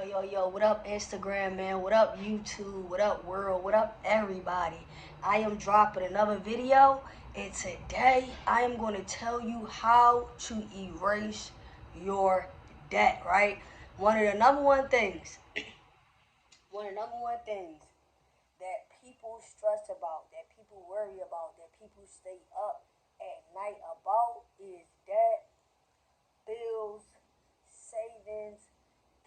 Yo, what up, Instagram, man? What up, YouTube? What up, world? What up, everybody? I am dropping another video, and today I am going to tell you how to erase your debt, right? One of the number one things, one of the number one things that people stress about, that people worry about, that people stay up at night about is debt, bills, savings,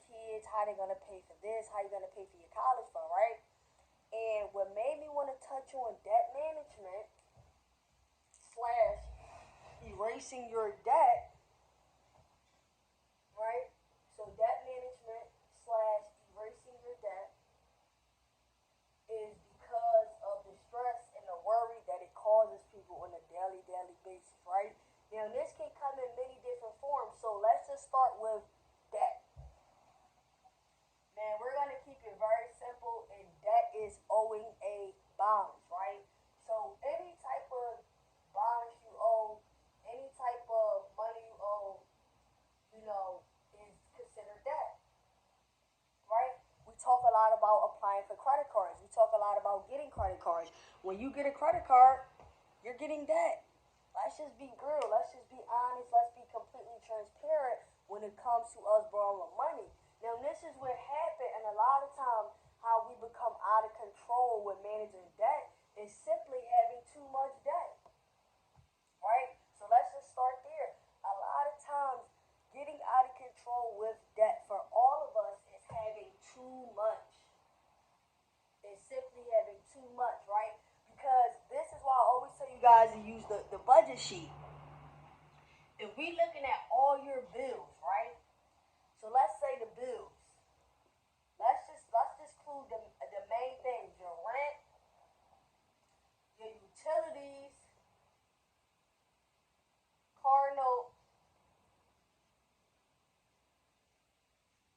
kids, how they gonna pay for this, how you gonna pay for your college fund, right? And what made me want to touch on debt management slash erasing your debt, right? So debt management slash erasing your debt is because of the stress and the worry that it causes people on a daily basis, right? Now this can come in many different forms. So let's just start with debt. Man, we're gonna keep it very simple, and debt is owing a balance, right? So any type of balance you owe, any type of money you owe, is considered debt, right? We talk a lot about applying for credit cards. We talk a lot about getting credit cards. When you get a credit card, you're getting debt. Let's just be real. Let's just be honest. Let's be completely transparent when it comes to us borrowing money. Now, this is what happened, and a lot of times how we become out of control with managing debt is simply having too much debt, right? So let's just start there. A lot of times, getting out of control with debt for all of us is having too much. It's simply having too much, right? Because this is why I always tell you guys to use the budget sheet. If we looking at all your bills, right? So let's say the bills. Let's just include the main things: your rent, your utilities, car note,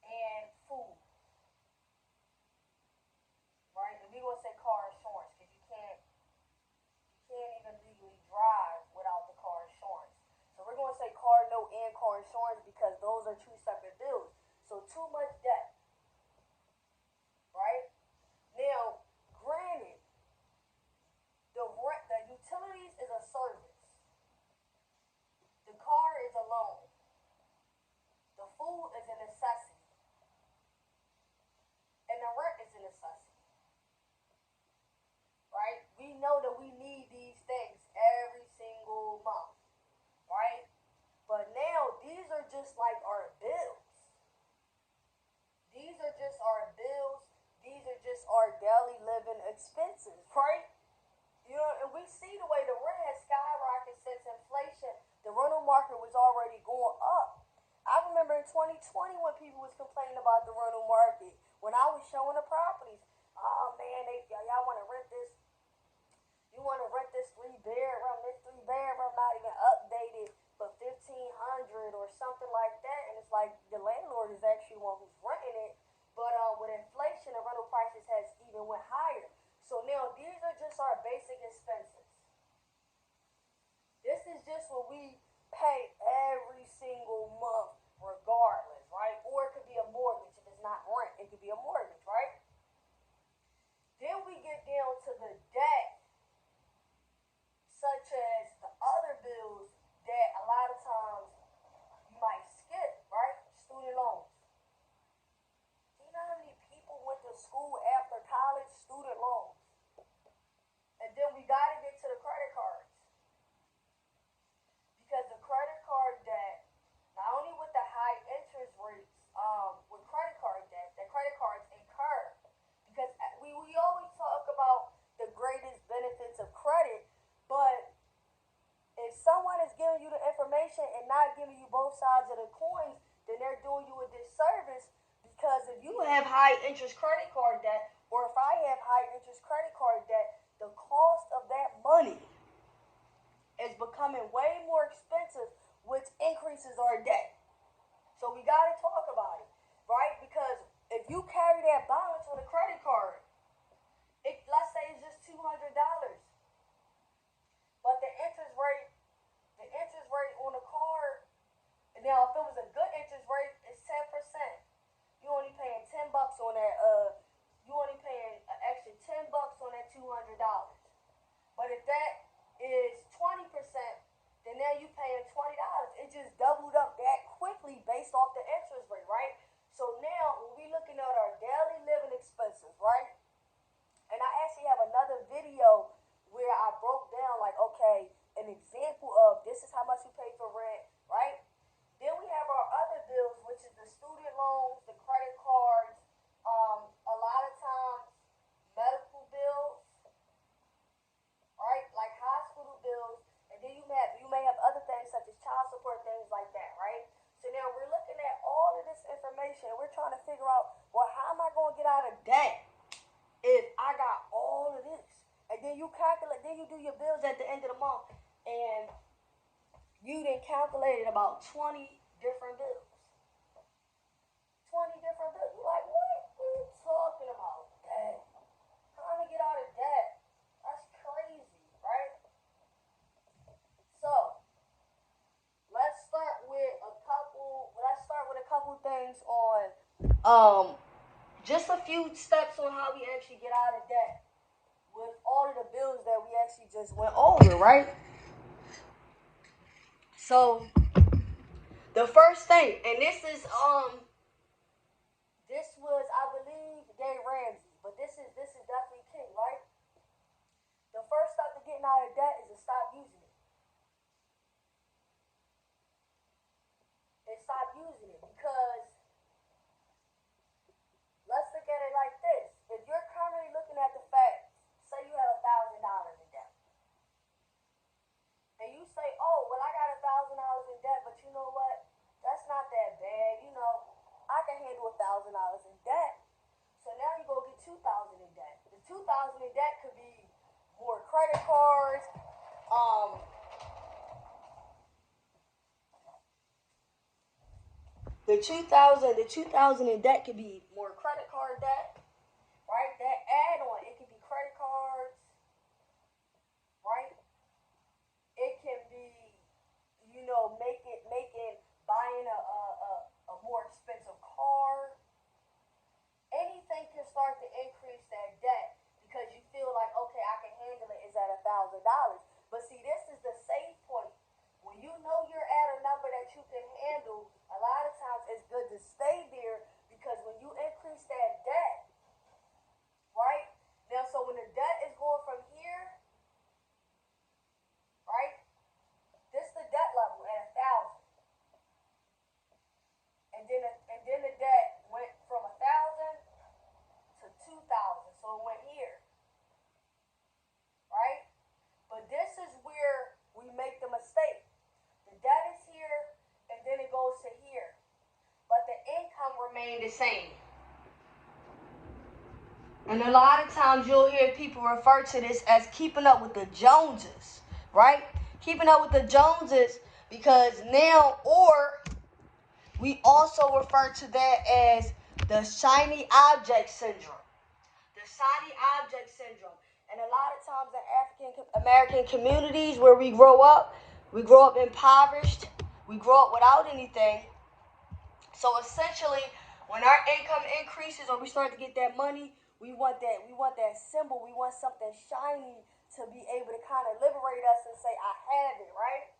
and food, right? And we gonna say car insurance because you can't even legally drive without the car insurance. So we're gonna say car note and car insurance because those are two separate bills. So too much debt, right? Now, granted, the utilities is a service. The car is a loan. The food is a necessity. And the rent is a necessity. Right? We know that we need these things every single month. Right? But now these are just like our bills. These are just our bills. These are just our daily living expenses, right? And we see the way the rent has skyrocketed since inflation. The rental market was already going up. I remember in 2020 when people was complaining about the rental market. When I was showing the properties, oh man, y'all want to rent this? You want to rent this three bedroom not even updated, but 1,500 or something like that, and it's like the landlord is actually one who's renting it. But with inflation, the rental prices has even went higher. So now these are just our basic expenses. This is just what we pay every single month, regardless, right? Or it could be a mortgage if it's not rent. It could be a mortgage, right? Then we get down to the debt, such as the other bills that a lot of times you might skip, right? Student loans. Do you know how many people went to school after college? Student loans. And then we got to get to the credit cards. Because the credit card debt, not only with the high interest rates, with credit card debt, that credit cards incur. Because we always talk about the greatest benefits of credit, but if someone is giving you the information and not giving you both sides of the coins, then they're doing you a disservice. Because if you have high interest credit card debt, or if I have high interest credit card debt, the cost of that money is becoming way more expensive, which increases our debt. So we got to talk about it, right? Because if you carry that balance on a credit card, let's say it's just $200, but the interest rate on a card, now if it was a good interest rate, it's 10%. You only paying rate, right? So now when we looking at our daily living expenses, right? And I actually have another video where I broke down like, okay, an example of this is how much we pay for rent, right? Then we have our other bills, which is the student loans, the credit cards, a lot of times medical bills, right? Like hospital bills, and then you may have other things such as child support, things like that, right? So now we're looking at all of this information and we're trying to figure out, well, how am I going to get out of debt if I got all of this? And then you calculate, then you do your bills at the end of the month, and you then calculated about 20 different bills. 20 different bills. You're like, what are you talking about? Debt. How am I get out of debt? That's crazy, right? So let's start with a couple things on just a few steps on how we actually get out of debt with all of the bills that we actually just went over, right? So the first thing, and this was, I believe, Dave Ramsey, but this is definitely key, right? The first step to getting out of debt is to stop using it. And stop using it because let's look at it like this. If you're currently looking at the facts, say you have $1,000 in debt, and you say, "Oh, well, I got $1,000 in debt, but you know what? That's not that bad. I can handle $1,000 in debt." So now you go get 2,000 in debt. The 2,000 in debt could be more credit cards. The 2,000 in debt could be more credit card debt, right? That add on, it could be credit cards, right? It can be, making buying a more expensive car. Anything can start to increase that debt because you feel like, okay, I can handle it. Is at $1,000. But see, this is the safe point. When you know you're at a number that you can handle, a lot of times it's good to stay there because when you increase that debt, right? Now, so when the debt is going from here, right? This is the debt level at 1,000, and then the debt went from 1,000 to 2,000, so it went here, right? But this is where we make the mistake. The debt is here, and then it goes to here, but the income remained the same. And a lot of times you'll hear people refer to this as keeping up with the Joneses, right? Keeping up with the Joneses because now, or we also refer to that as the shiny object syndrome. The shiny object syndrome. And a lot of times in African American communities where we grow up impoverished, we grow up without anything. So essentially, when our income increases or we start to get that money, we want that symbol, we want something shiny to be able to kind of liberate us and say, I have it, right?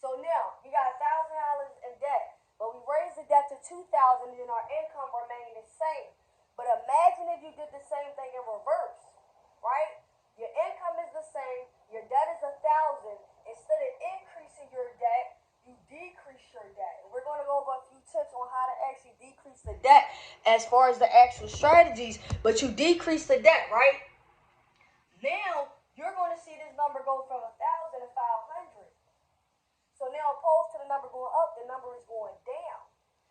So now we got $1,000 in debt, but we raised the debt to 2,000 and our income remained the same. But imagine if you did the same thing in reverse, right? Your income is the same, your debt is 1,000. Instead of increasing your debt, you decrease your debt. And we're going to go over a few tips on how to actually decrease the debt as far as the actual strategies. But you decrease the debt, right? Now you're going to see this number go from 1,000 to 500. So now, opposed to the number going up, the number is going down,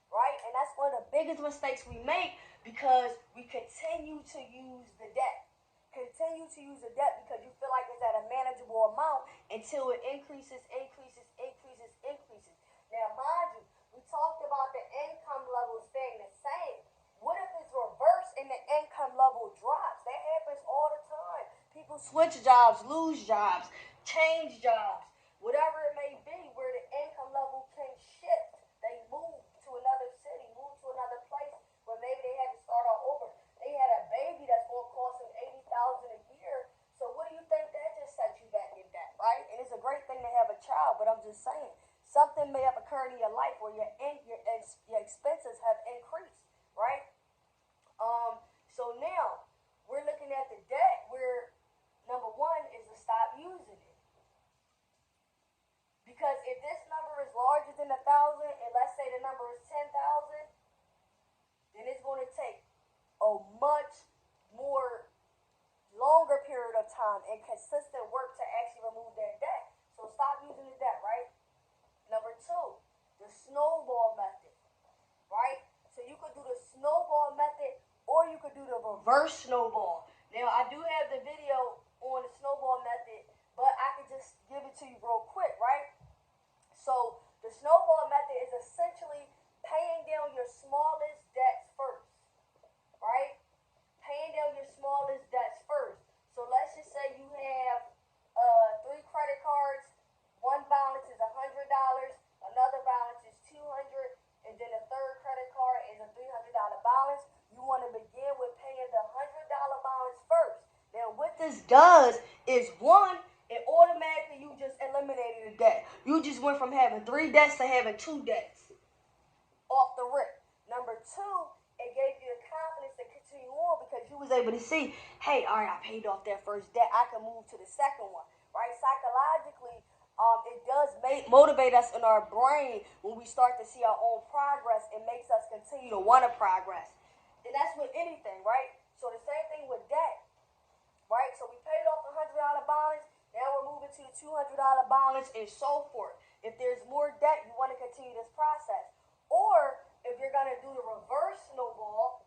right? And that's one of the biggest mistakes we make because we continue to use the debt. Continue to use the debt because you feel like it's at a manageable amount until it increases. Now, mind you, we talked about the income level staying the same. What if it's reverse and the income level drops? That happens all the time. People switch jobs, lose jobs, change jobs, whatever it may be, where the income level can shift. They move to another city, move to another place where maybe they had to start all over. They had a baby that's going to cost them $80,000 a year. So what do you think that just set you back in debt, right? And it's a great thing to have a child, but I'm just saying something may have occurred in your life where your your expenses have increased, right? So now we're looking at the debt where number one is to stop using it. Because if this number is larger than 1,000, and let's say the number is 10,000, then it's going to take a much more longer period of time and consistent work to actually remove that debt. So stop using the debt, right? Number two, the snowball method, right? So you could do the snowball method or you could do the reverse snowball. Now, I do have the video on the snowball method, but I could just give it to you real quick, right? So the snowball method is essentially paying down your smallest debts first, right? Paying down your smallest debts first. So let's just say you have 3 credit cards. One balance is $100, another balance is $200, and then the third credit card is a $300 balance. You want to begin with paying the $100 balance first. Now, what this does is, one, it automatically you just eliminated a debt. You just went from having 3 debts to having 2 debts off the rip. Number two, it gave you the confidence to continue on because you was able to see, hey, all right, I paid off that first debt. I can move to the second one, right? Psychologically, it does motivate us in our brain when we start to see our own progress. It makes us continue to want to progress. And that's with anything, right? So the same thing with debt, right? So we paid off the $100 balance. Now we're moving to the $200 balance and so forth. If there's more debt, you want to continue this process. Or if you're going to do the reverse snowball,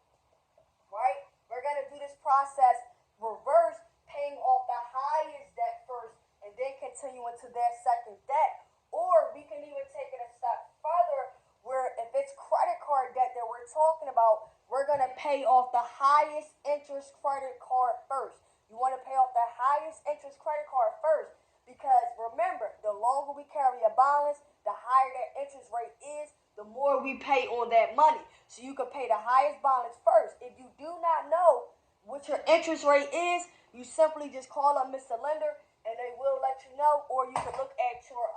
right? We're going to do this process reverse, paying off the highest debt first and then continuing to that second debt. Or we can even take it a step further where if it's credit card debt that we're talking about, we're going to pay off the highest interest credit card first. You want to pay off the highest interest credit card first because remember, the longer we carry a balance, the higher that interest rate is, the more we pay on that money. So you can pay the highest balance first. If you do not know what your interest rate is, you simply just call up Mr. Lender and they will let you know, or you can look at your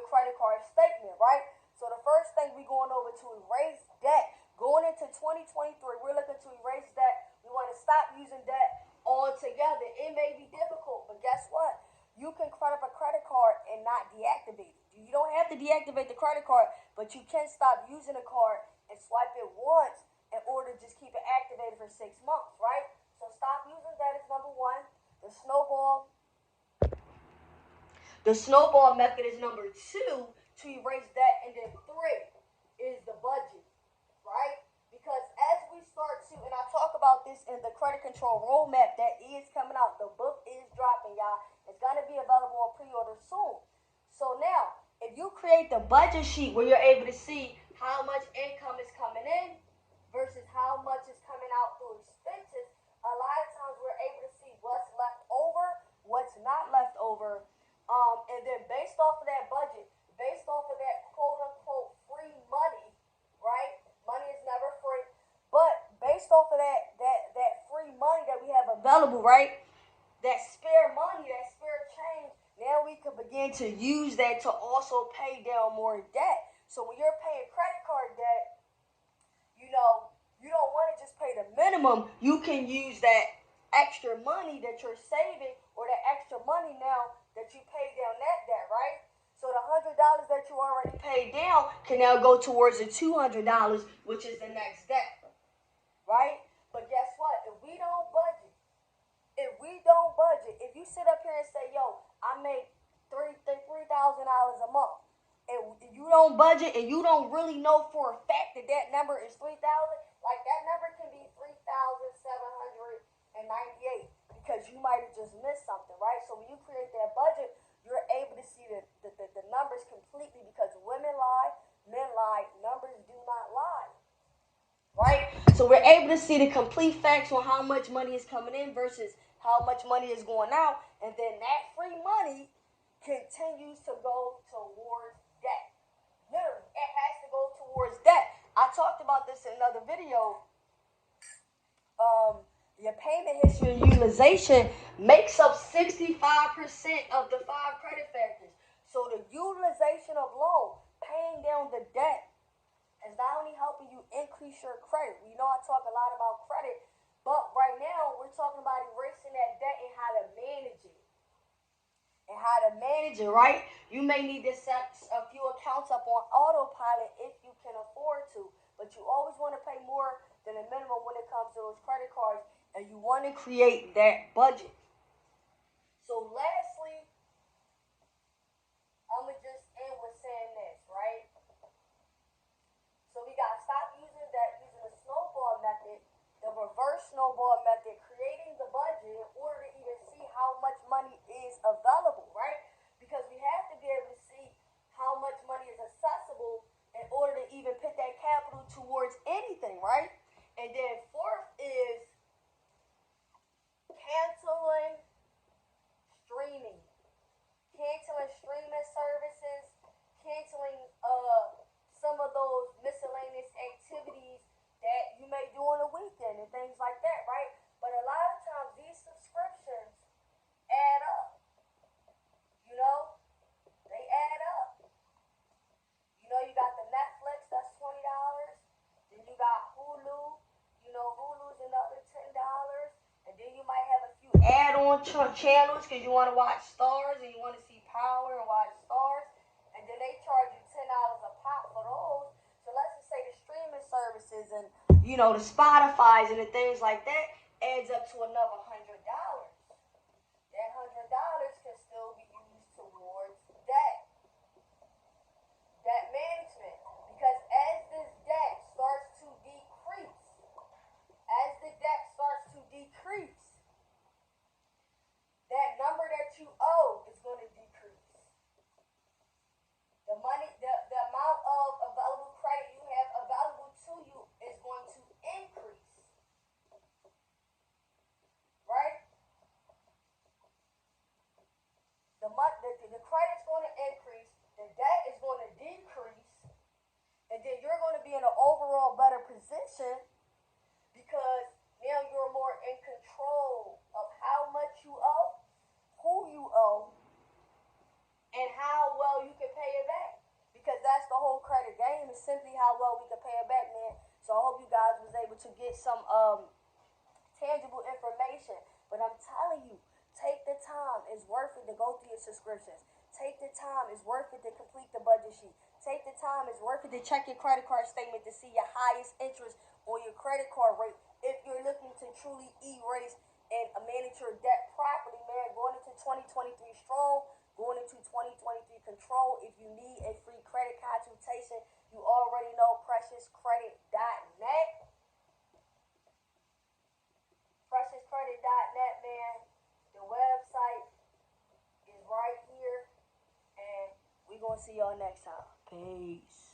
credit card statement, right? So the first thing we're going over to erase debt. Going into 2023, we're looking to erase debt. We want to stop using debt altogether. It may be difficult, but guess what? You can credit up a credit card and not deactivate it. You don't have to deactivate the credit card, but you can stop using the card and swipe it once in order to just keep it activated for 6 months, right? So stop using that is number one. The snowball method is number two to erase debt, and then 3 is the budget, right? Because as we start to, and I talk about this in the credit control roadmap that is coming out. The book is dropping, y'all. It's going to be available on pre-order soon. So now, if you create the budget sheet where you're able to see how much income is coming in versus how much is coming out through expenses, a lot of times we're able to see what's left over, what's not left over, and then based off of that budget, based off of that quote-unquote free money, right? Money is never free, but based off of that free money that we have available, right? That spare money, that spare change, now we can begin to use that to also pay down more debt. So when you're paying credit card debt, you don't want to just pay the minimum. You can use that extra money that you're saving or that extra money now that you pay down that debt, right? So the $100 that you already paid down can now go towards the $200, which is the next debt, right? But guess what? If we don't budget, if you sit up here and say, yo, I make $3,000 a month, and you don't budget and you don't really know for a fact that that number is 3,000, like that number can be 3,798 because you might have just missed something, right? So when you create that budget, you're able to see the numbers completely because women lie, men lie, numbers do not lie, right? So we're able to see the complete facts on how much money is coming in versus how much money is going out, and then that free money continues to go towards debt. Literally, it has to go towards debt. I talked about this in another video. Your payment history and utilization makes up 65% of the 5 credit factors. So the utilization of loan, paying down the debt, It's not only helping you increase your credit. You know I talk a lot about credit, but right now we're talking about erasing that debt and how to manage it. And how to manage it, right? You may need to set a few accounts up on autopilot if you can afford to, but you always want to pay more than the minimum when it comes to those credit cards, and you want to create that budget. So, lastly, I'm gonna just end with saying this, right? So we got to stop using the snowball method, the reverse snowball method, creating the budget in order to even see how much money is available, right? Because we have to be able to see how much money is accessible in order to even put that capital towards anything, right? And then fourth is canceling streaming. Canceling streaming services, canceling some of those miscellaneous activities that you may do on the weekend and things like that, right? But a lot of times these subscriptions add up. You know, they add up. You know, you got the Netflix, that's $20. Then you got Hulu. You know, Hulu's another $10. And then you might have a few add-on channels because you want to watch Stars and you want to see Power and watch Stars. And then they charge you $10 a pop for those. So let's just say the streaming services and the Spotify's and the things like that adds up to another $100. That $100 can still be used towards debt management. Because as the debt starts to decrease, that number that you owe is going to decrease. The amount of available credit you have available to you is going to increase, right? The credit's going to increase, the debt is going to decrease, and then you're going to be in an overall better position because now you're more in control of how much you owe, who you owe, and how well you can pay it back. Because that's the whole credit game, is simply how well we can pay it back, man. So I hope you guys was able to get some tangible information. But I'm telling you, take the time. It's worth it to go through your subscriptions. Take the time. It's worth it to complete the budget sheet. Take the time. It's worth it to check your credit card statement to see your highest interest on your credit card rate. If you're looking to truly erase and manage your debt properly, man, going into 2023 strong, going into 2023 control. If you need a free credit consultation, you already know preciouscredit.net. Preciouscredit.net, man. The website is right here. And we're going to see y'all next time. Peace.